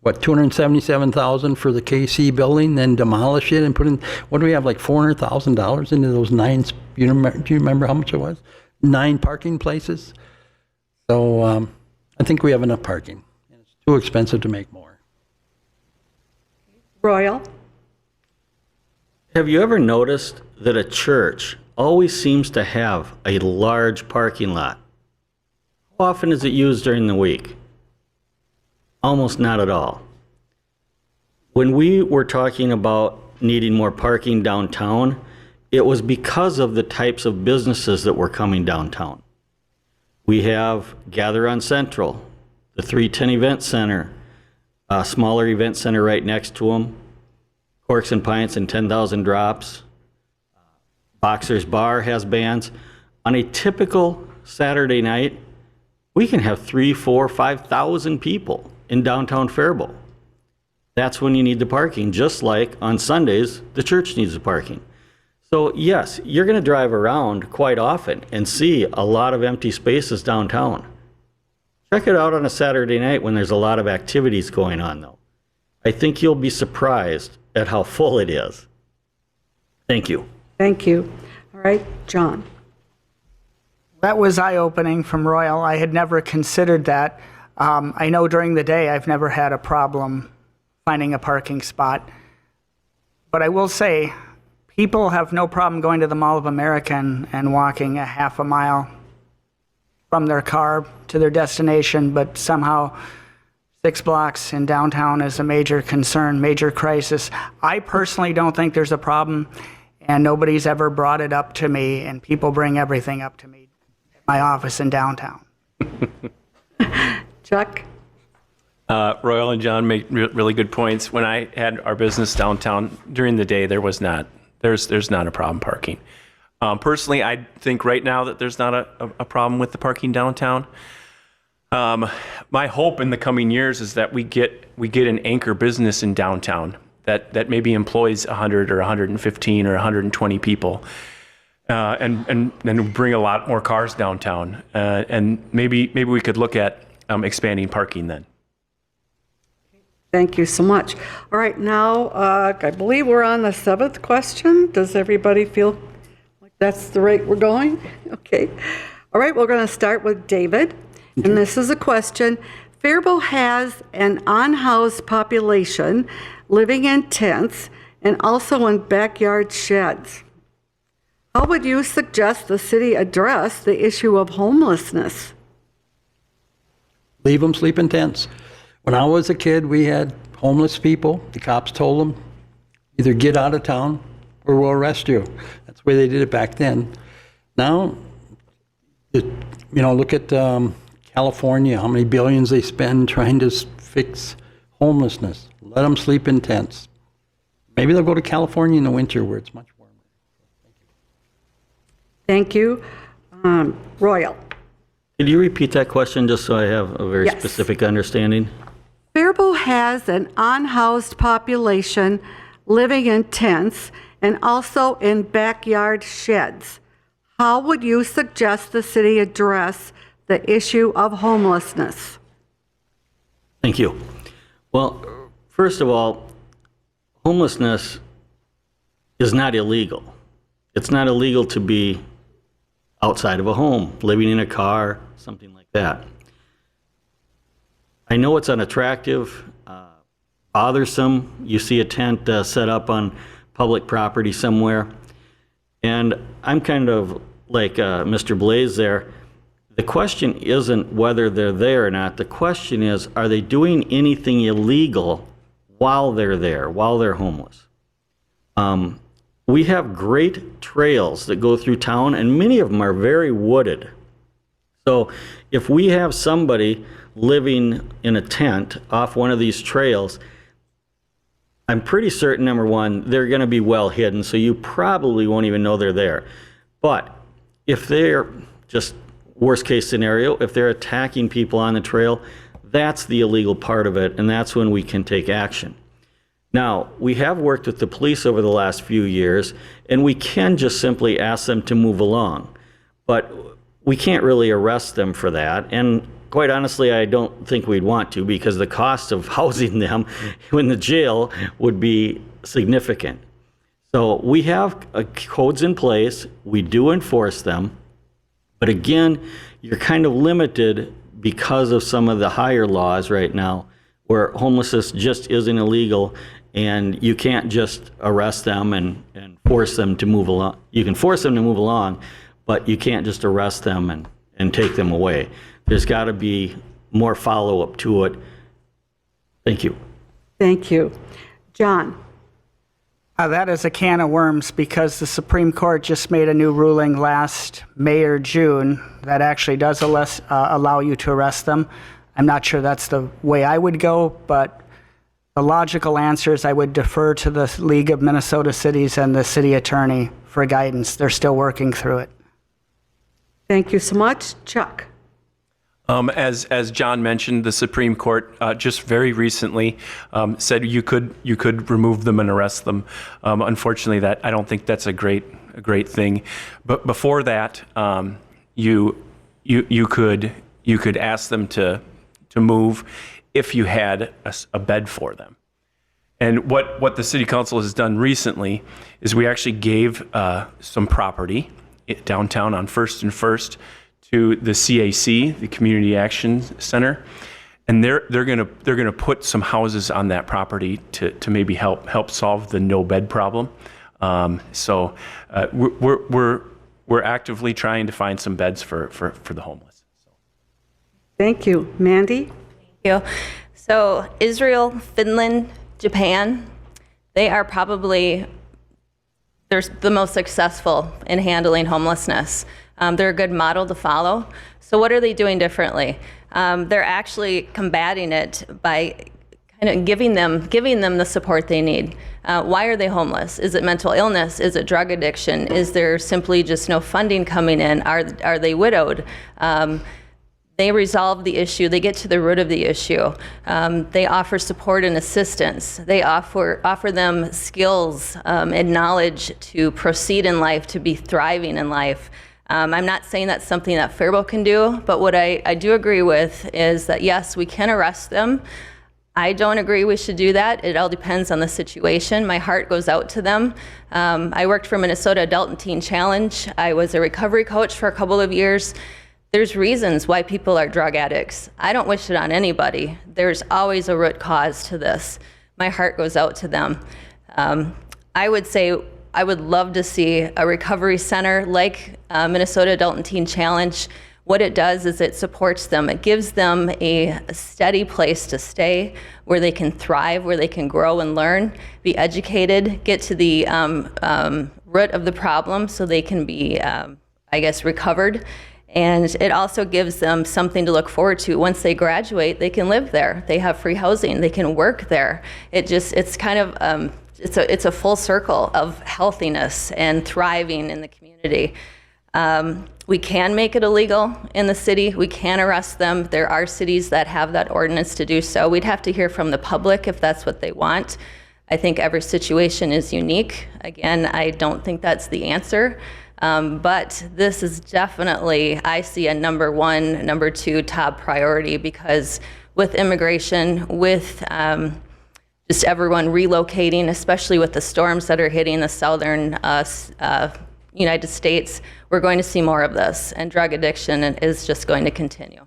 what, $277,000 for the KC building, then demolish it and put in, what do we have, like $400,000 into those 9, do you remember how much it was? 9 parking places? So I think we have enough parking. It's too expensive to make more. Royal? Have you ever noticed that a church always seems to have a large parking lot? How often is it used during the week? Almost not at all. When we were talking about needing more parking downtown, it was because of the types of businesses that were coming downtown. We have Gather on Central, the 310 Event Center, a smaller event center right next to them, Corks and Pints and 10,000 Drops. Boxer's Bar has bands. On a typical Saturday night, we can have 3,000, 4,000, 5,000 people in downtown Faribault. That's when you need the parking, just like on Sundays, the church needs the parking. So yes, you're going to drive around quite often and see a lot of empty spaces downtown. Check it out on a Saturday night when there's a lot of activities going on, though. I think you'll be surprised at how full it is. Thank you. Thank you. All right, John. That was eye-opening from Royal. I had never considered that. I know during the day I've never had a problem finding a parking spot. But I will say, people have no problem going to the Mall of America and walking a half a mile from their car to their destination, but somehow 6 blocks in downtown is a major concern, major crisis. I personally don't think there's a problem, and nobody's ever brought it up to me, and people bring everything up to me at my office in downtown. Chuck? Royal and John make really good points. When I had our business downtown during the day, there's not a problem parking. Personally, I think right now that there's not a problem with the parking downtown. My hope in the coming years is that we get an anchor business in downtown that maybe employs 100 or 115 or 120 people, and bring a lot more cars downtown. And maybe we could look at expanding parking then. Thank you so much. All right, now I believe we're on the 7th question. Does everybody feel like that's the rate we're going? Okay. All right, we're going to start with David. and this is a question. Faribault has an unhoused population living in tents and also in backyard sheds. How would you suggest the city address the issue of homelessness? Leave them sleep in tents. When I was a kid, we had homeless people. The cops told them, either get out of town or we'll arrest you. That's the way they did it back then. Now, look at California, how many billions they spend trying to fix homelessness. Let them sleep in tents. Maybe they'll go to California in the winter where it's much warmer. Thank you. Royal. Could you repeat that question just so I have a very Yes. specific understanding? Faribault has an unhoused population living in tents and also in backyard sheds. How would you suggest the city address the issue of homelessness? Thank you. Well, first of all, homelessness is not illegal. It's not illegal to be outside of a home, living in a car, something like that. I know it's unattractive, bothersome. You see a tent set up on public property somewhere. And I'm kind of like Mr. Blaze there. The question isn't whether they're there or not. The question is, are they doing anything illegal while they're there, while they're homeless? We have great trails that go through town, and many of them are very wooded. So if we have somebody living in a tent off one of these trails, I'm pretty certain, number one, they're going to be well hidden, so you probably won't even know they're there. But if they're, just worst case scenario, if they're attacking people on the trail, that's the illegal part of it, and that's when we can take action. Now, we have worked with the police over the last few years, and we can just simply ask them to move along. But we can't really arrest them for that, and quite honestly, I don't think we'd want to, because the cost of housing them in the jail would be significant. So we have codes in place, we do enforce them, but again, you're kind of limited because of some of the higher laws right now, where homelessness just isn't illegal, and you can't just arrest them and force them to move along. You can force them to move along, but you can't just arrest them and take them away. There's got to be more follow-up to it. Thank you. Thank you. John. That is a can of worms, because the Supreme Court just made a new ruling last May or June that actually does allow you to arrest them. I'm not sure that's the way I would go, but the logical answer is I would defer to the League of Minnesota Cities and the city attorney for guidance. They're still working through it. Thank you so much. Chuck. As John mentioned, the Supreme Court just very recently said you could remove them and arrest them. Unfortunately, I don't think that's a great thing. But before that, you could ask them to move if you had a bed for them. And what the City Council has done recently is we actually gave some property downtown on First and First to the CAC, the Community Action Center, and they're gonna put some houses on that property to maybe help solve the no bed problem. So we're actively trying to find some beds for the homeless. So. Thank you. Mandy? Thank you. So Israel, Finland, Japan, they are probably they're the most successful in handling homelessness. They're a good model to follow. So what are they doing differently? They're actually combating it by kind of giving them the support they need. Why are they homeless? Is it mental illness? Is it drug addiction? Is there simply just no funding coming in? Are they widowed? They resolve the issue. They get to the root of the issue. They offer support and assistance. They offer them skills and knowledge to proceed in life, to be thriving in life. I'm not saying that's something that Faribault can do, but what I do agree with is that, yes, we can arrest them. I don't agree we should do that. It all depends on the situation. My heart goes out to them. I worked for Minnesota Adult and Teen Challenge. I was a recovery coach for a couple of years. there's reasons why people are drug addicts. I don't wish it on anybody. There's always a root cause to this. My heart goes out to them. I would say I would love to see a recovery center like Minnesota Adult and Teen Challenge. What it does is it supports them. It gives them a steady place to stay where they can thrive, where they can grow and learn, be educated, get to the root of the problem so they can be, recovered. And it also gives them something to look forward to. Once they graduate, they can live there. They have free housing. They can work there. It's kind of, it's a full circle of healthiness and thriving in the community. We can make it illegal in the city. We can arrest them. There are cities that have that ordinance to do so. We'd have to hear from the public if that's what they want. I think every situation is unique. Again, I don't think that's the answer. But this is definitely, I see a number one, number two top priority, because with immigration, with just everyone relocating, especially with the storms that are hitting the southern United States, we're going to see more of this, and drug addiction is just going to continue.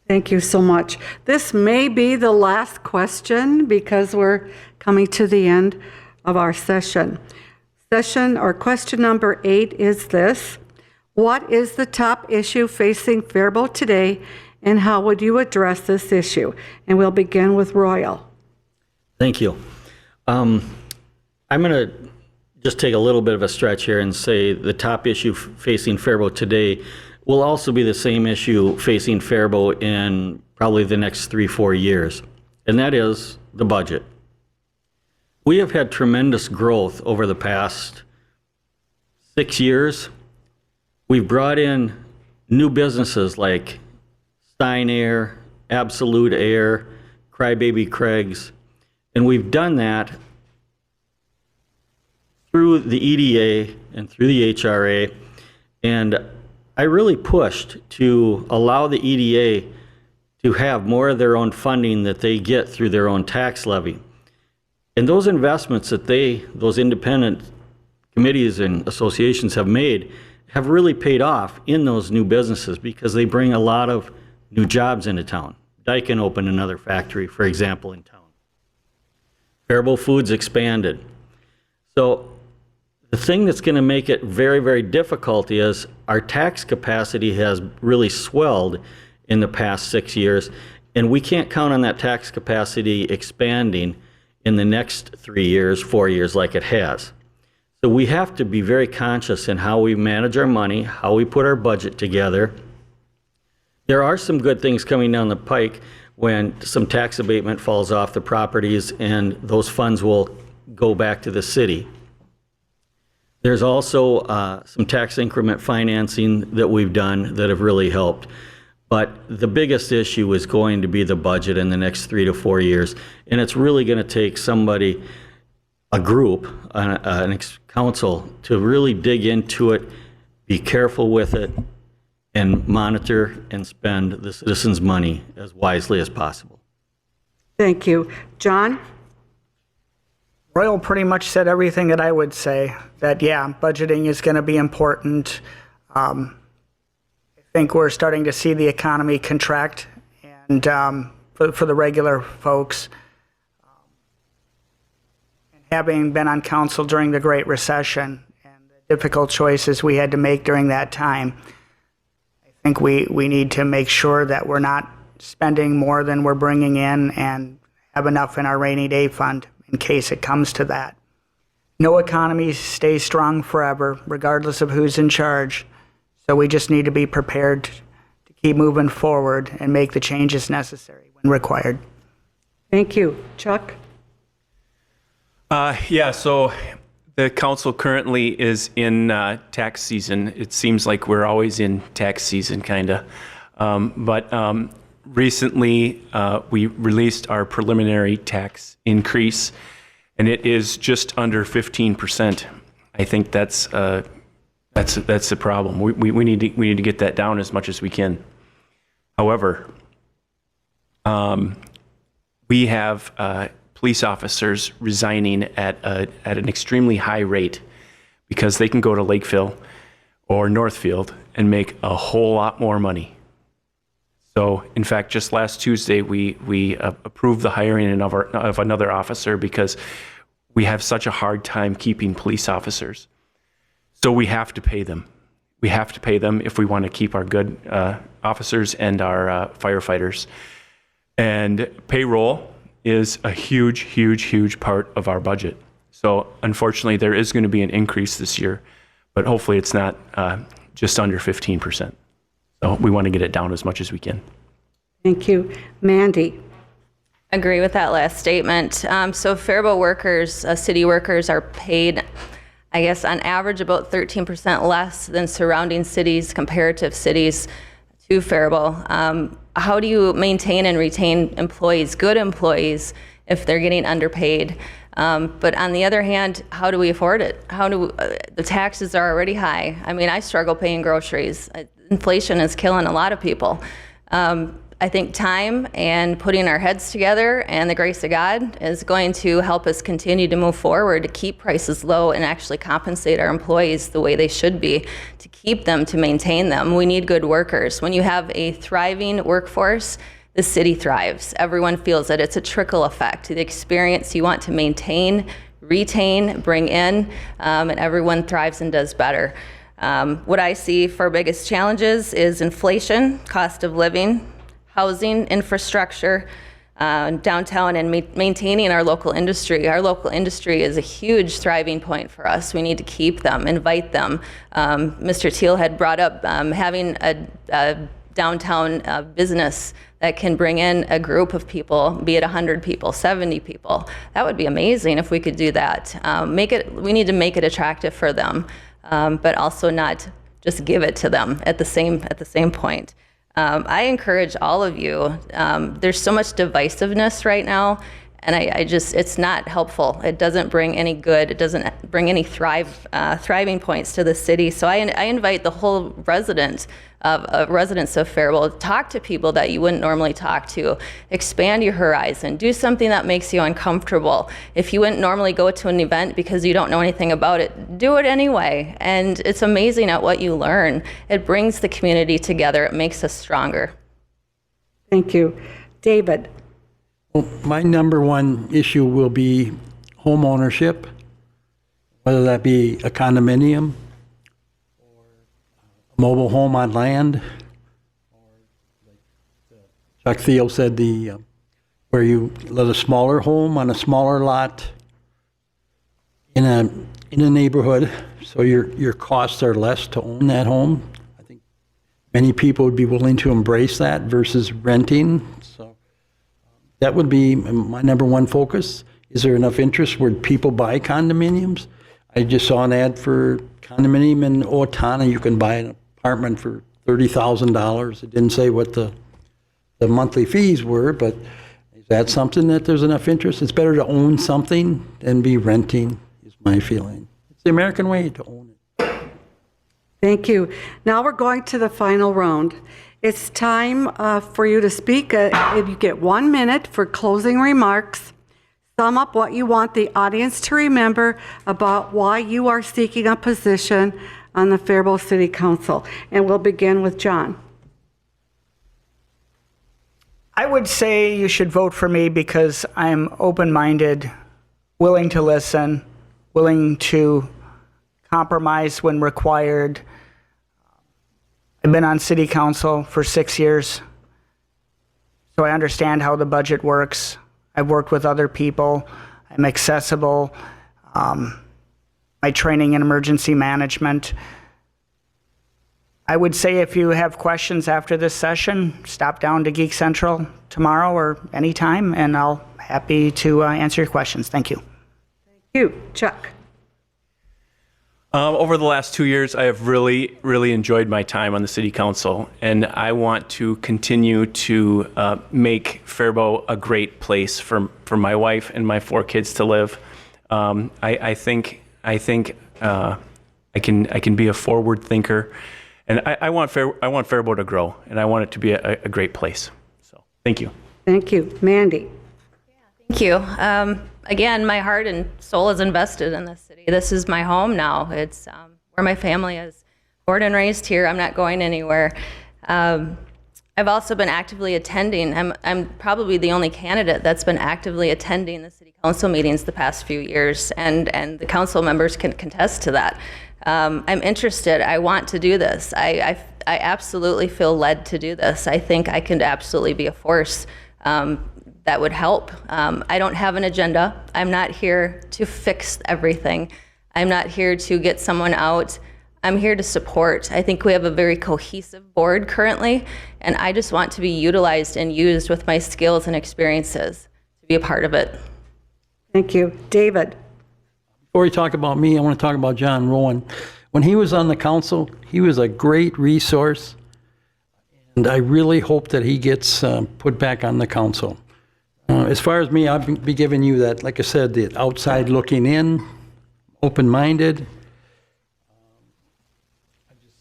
Thank you so much. This may be the last question because we're coming to the end of our session. Question number 8 is this: what is the top issue facing Faribault today, and how would you address this issue? And we'll begin with Royal. Thank you. I'm going to just take a little bit of a stretch here and say the top issue facing Faribault today will also be the same issue facing Faribault in probably the next 3-4 years, and that is the budget. We have had tremendous growth over the past 6 years. We've brought in new businesses like Stein Air, Absolute Air, Crybaby Craig's, and we've done that through the EDA and through the HRA, and I really pushed to allow the EDA to have more of their own funding that they get through their own tax levy. And those investments that those independent committees and associations have made have really paid off in those new businesses because they bring a lot of new jobs into town. Daikin opened another factory, for example, in town. Faribault Foods expanded. So the thing that's going to make it very, very difficult is our tax capacity has really swelled in the past 6 years, and we can't count on that tax capacity expanding in the next 3 years, 4 years like it has. So we have to be very conscious in how we manage our money, how we put our budget together. There are some good things coming down the pike when some tax abatement falls off the properties and those funds will go back to the city. There's also some tax increment financing that we've done that have really helped. But the biggest issue is going to be the budget in the next 3 to 4 years. And it's really going to take somebody, a group, an council, to really dig into it, be careful with it, and monitor and spend the citizens' money as wisely as possible. Thank you. John? Royal pretty much said everything that I would say, that, yeah, budgeting is going to be important. I think we're starting to see the economy contract, and for the regular folks. And having been on council during the Great Recession and the difficult choices we had to make during that time, I think we need to make sure that we're not spending more than we're bringing in and have enough in our rainy day fund in case it comes to that. No economy stays strong forever, regardless of who's in charge. So we just need to be prepared to keep moving forward and make the changes necessary when required. Thank you. Chuck? So the council currently is in tax season. It seems like we're always in tax season, kind of. But recently, we released our preliminary tax increase, and it is just under 15%. I think that's the problem. We need to get that down as much as we can. However, we have police officers resigning at an extremely high rate because they can go to Lakeville or Northfield and make a whole lot more money. So, in fact, just last Tuesday, we approved the hiring of another officer because we have such a hard time keeping police officers. So we have to pay them. We have to pay them if we want to keep our good officers and our firefighters. And payroll is a huge, huge, huge part of our budget. So unfortunately, there is going to be an increase this year, but hopefully it's not just under 15%. So we want to get it down as much as we can. Thank you. Mandy? Agree with that last statement. So Faribault workers, city workers are paid, I guess, on average about 13% less than surrounding cities, comparative cities to Faribault. How do you maintain and retain employees, good employees, if they're getting underpaid? But on the other hand, how do we afford it? The taxes are already high. I mean, I struggle paying groceries. Inflation is killing a lot of people. I think time and putting our heads together and the grace of God is going to help us continue to move forward to keep prices low and actually compensate our employees the way they should be, to keep them, to maintain them. We need good workers. When you have a thriving workforce, the city thrives. Everyone feels it. It's a trickle effect. The experience you want to maintain, retain, bring in, and everyone thrives and does better. What I see for biggest challenges is inflation, cost of living, housing, infrastructure, downtown, and maintaining our local industry. Our local industry is a huge thriving point for us. We need to keep them, invite them. Mr. Teal had brought up having a downtown business that can bring in a group of people, be it 100 people, 70 people. That would be amazing if we could do that. We need to make it attractive for them, but also not just give it to them at the same point. I encourage all of you, there's so much divisiveness right now, and it's not helpful. It doesn't bring any good, it doesn't bring any thriving points to the city. So I invite the whole residents of Faribault, talk to people that you wouldn't normally talk to, expand your horizon, do something that makes you uncomfortable. If you wouldn't normally go to an event because you don't know anything about it, do it anyway. And it's amazing at what you learn. It brings the community together. It makes us stronger. Thank you. David? Well, my number one issue will be home ownership, whether that be a condominium, mobile home on land, or like Chuck Thiel said, where you let a smaller home on a smaller lot in a neighborhood, so your costs are less to own that home. I think many people would be willing to embrace that versus renting. So that would be my number one focus. Is there enough interest where people buy condominiums? I just saw an ad for condominium in Owatonna. You can buy an apartment for $30,000. It didn't say what the monthly fees were, but is that something that there's enough interest? It's better to own something than be renting, is my feeling. It's the American way to own it. Thank you. Now we're going to the final round. It's time for you to speak. If you get 1 minute for closing remarks, sum up what you want the audience to remember about why you are seeking a position on the Faribault City Council. And we'll begin with John. I would say you should vote for me because I'm open-minded, willing to listen, willing to compromise when required. I've been on City Council for 6 years, so I understand how the budget works. I've worked with other people. I'm accessible. My training in emergency management. I would say if you have questions after this session, stop down to Geek Central tomorrow or anytime, and I'll be happy to answer your questions. Thank you. Thank you. Chuck? Over the last 2 years, I have really, really enjoyed my time on the City Council, and I want to continue to make Faribault a great place for my wife and my 4 kids to live. I think I can be a forward thinker, and I want Faribault to grow, and I want it to be a great place. So, thank you. Thank you. Mandy? Thank you. Again, my heart and soul is invested in this city. This is my home now. It's where my family is. born and raised here. I'm not going anywhere. I've also been actively attending. I'm probably the only candidate that's been actively attending the city council meetings the past few years, and the council members can contest to that. I'm interested. I want to do this. I absolutely feel led to do this. I think I can absolutely be a force that would help. I don't have an agenda. I'm not here to fix everything. I'm not here to get someone out. I'm here to support. I think we have a very cohesive board currently, and I just want to be utilized and used with my skills and experiences to be a part of it. Thank you. David? Before we talk about me, I want to talk about John Rowan. When he was on the council, he was a great resource, and I really hope that he gets put back on the council. As far as me, I'll be giving you that, like I said, the outside looking in, open-minded.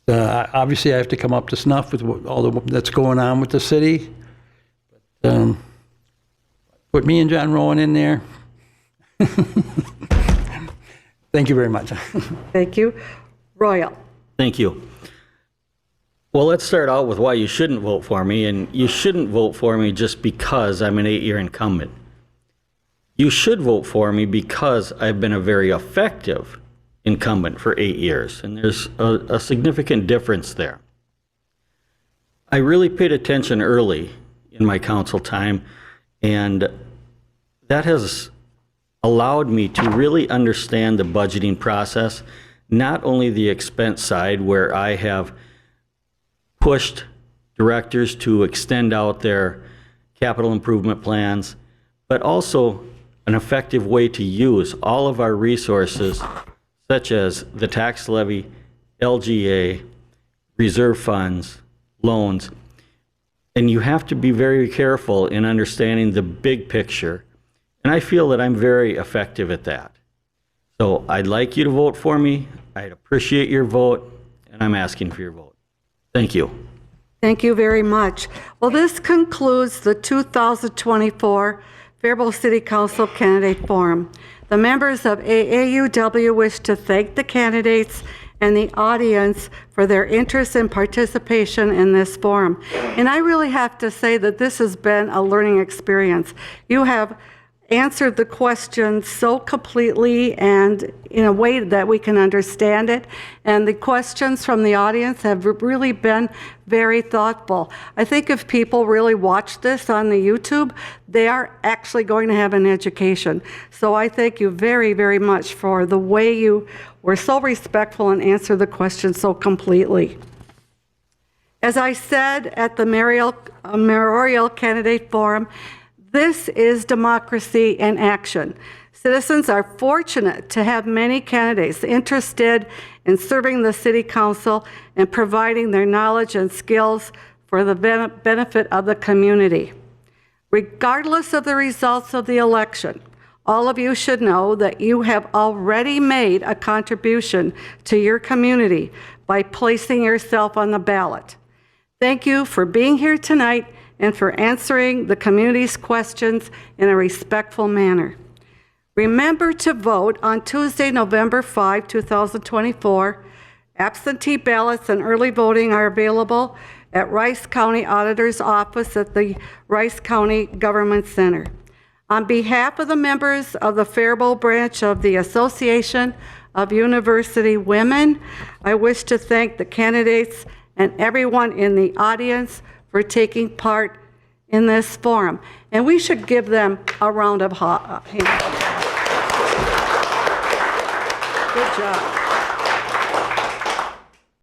Obviously, I have to come up to snuff with all that's going on with the city. But, put me and John Rowan in there. Thank you very much. Thank you. Royal? Thank you. Well, let's start out with why you shouldn't vote for me, and you shouldn't vote for me just because I'm an 8-year incumbent. You should vote for me because I've been a very effective incumbent for 8 years, and there's a significant difference there. I really paid attention early in my council time, and that has allowed me to really understand the budgeting process, not only the expense side, where I have pushed directors to extend out their capital improvement plans, but also an effective way to use all of our resources, such as the tax levy, LGA, reserve funds, loans. And you have to be very careful in understanding the big picture. And I feel that I'm very effective at that. So I'd like you to vote for me. I'd appreciate your vote, and I'm asking for your vote. Thank you. Thank you very much. Well, this concludes the 2024 Faribault City Council Candidate Forum. The members of AAUW wish to thank the candidates and the audience for their interest and participation in this forum. And I really have to say that this has been a learning experience. You have answered the questions so completely and in a way that we can understand it. And the questions from the audience have really been very thoughtful. I think if people really watch this on the YouTube, they are actually going to have an education. So I thank you very, very much for the way you were so respectful and answered the questions so completely. As I said at the Mayoral Candidate Forum, this is democracy in action. Citizens are fortunate to have many candidates interested in serving the City Council and providing their knowledge and skills for the benefit of the community. Regardless of the results of the election, all of you should know that you have already made a contribution to your community by placing yourself on the ballot. Thank you for being here tonight and for answering the community's questions in a respectful manner. Remember to vote on Tuesday, November 5, 2024. Absentee ballots and early voting are available at Rice County Auditor's Office at the Rice County Government Center. On behalf of the members of the Faribault branch of the Association of University Women, I wish to thank the candidates and everyone in the audience for taking part in this forum. And we should give them a round of applause. Good job.